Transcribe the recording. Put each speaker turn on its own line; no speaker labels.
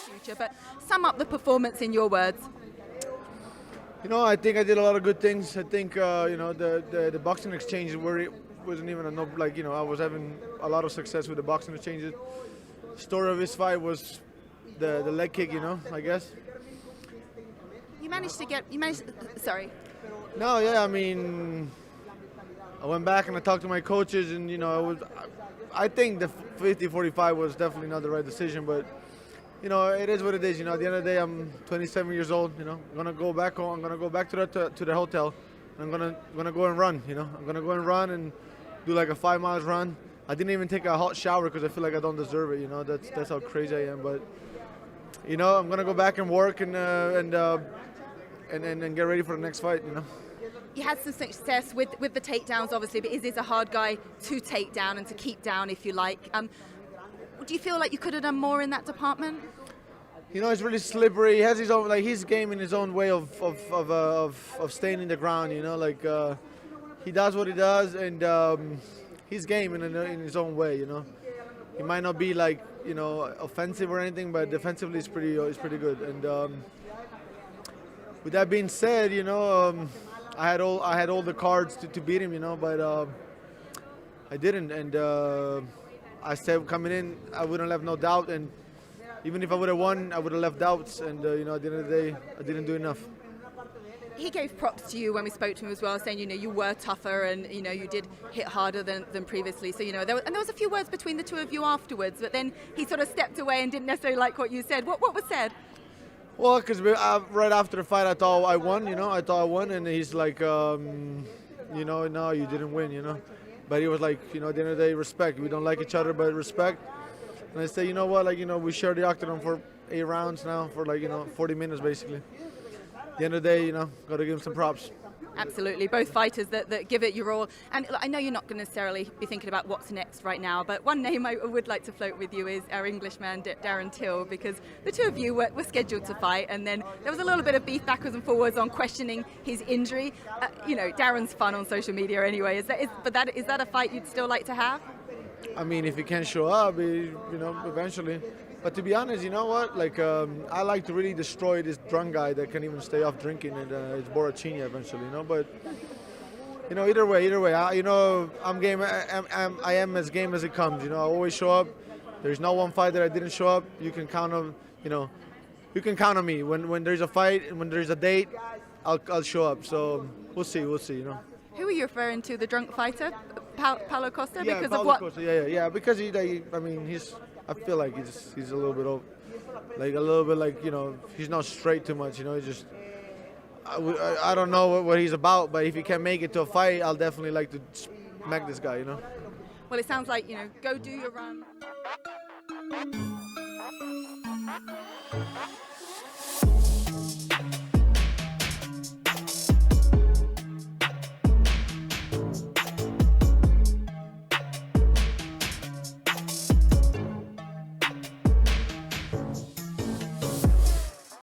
Future, but sum up the performance in your words.
You know, I think I did a lot of good things. I think the boxing exchanges wasn't even a no, like, you know, I was having a lot of success with the boxing exchanges. Story of this fight was the leg kick, you know, I guess.
Sorry.
No, yeah, I mean, I went back and I talked to my coaches, and you know, I think the 50-45 was definitely not the right decision, but you know, it is what it is. You know, at the end of the day, I'm 27 years old. You know, I'm gonna go back home. I'm gonna go back to the hotel. And I'm gonna go and run. You know, I'm gonna go and run and do like a 5 miles run. I didn't even take a hot shower because I feel like I don't deserve it. You know, that's how crazy I am. But you know, I'm gonna go back and work and get ready for the next fight. You know.
You had some success with the takedowns, obviously, but Izzy's a hard guy to take down and to keep down, if you like. Do you feel like you could have done more in that department?
You know, it's really slippery. He has his own, like, his game in his own way of staying in the ground. You know, like he does what he does, and his game in his own way. You know, he might not be like, you know, offensive or anything, but defensively he's pretty good. And with that being said, you know, I had all the cards to beat him. You know, but I didn't, and I said coming in, I wouldn't have left no doubt, and even if I would have won, I would have left doubts, and you know, at the end of the day, I didn't do enough.
He gave props to you when we spoke to him as well, saying, you know, you were tougher and, you know, you did hit harder than previously. So, you know, there was a few words between the two of you afterwards, but then he sort of stepped away and didn't necessarily like what you said. What was said?
Well, because right after the fight, I thought I won, you know, and he's like, you know, no, you didn't win, you know. But he was like, you know, at the end of the day, respect. We don't like each other, but respect. And I say, you know what, like, you know, we shared the octagon for 8 rounds now, for like, you know, 40 minutes basically. At the end of the day, you know, got to give him some props.
Absolutely, both fighters that give it your all. And I know you're not going to necessarily be thinking about what's next right now, but one name I would like to float with you is our Englishman, Darren Till, because the two of you were scheduled to fight, and then there was a little bit of beef backwards and forwards on questioning his injury. You know, Darren's fun on social media anyway. Is that a fight you'd still like to have?
I mean, if he can show up, you know, eventually. But to be honest, you know what? Like, I like to really destroy this drunk guy that can't even stay off drinking, and it's Borachinia eventually, you know. But you know, either way, you know, I'm game. I am as game as it comes. You know, I always show up. There's no one fight that I didn't show up. You can count on, you know, you can count on me. When there's a fight and when there's a date, I'll show up. So we'll see, you know.
Who are you referring to? The drunk fighter, Paulo Costa?
Yeah,
because
Paulo
of what?
Costa, yeah. Because I feel like he's a little bit like, you know, he's not straight too much. You know, he's just. I don't know what he's about, but if he can make it to a fight, I'll definitely like to smack this guy. You know.
Well, it sounds like, you know, go do your run.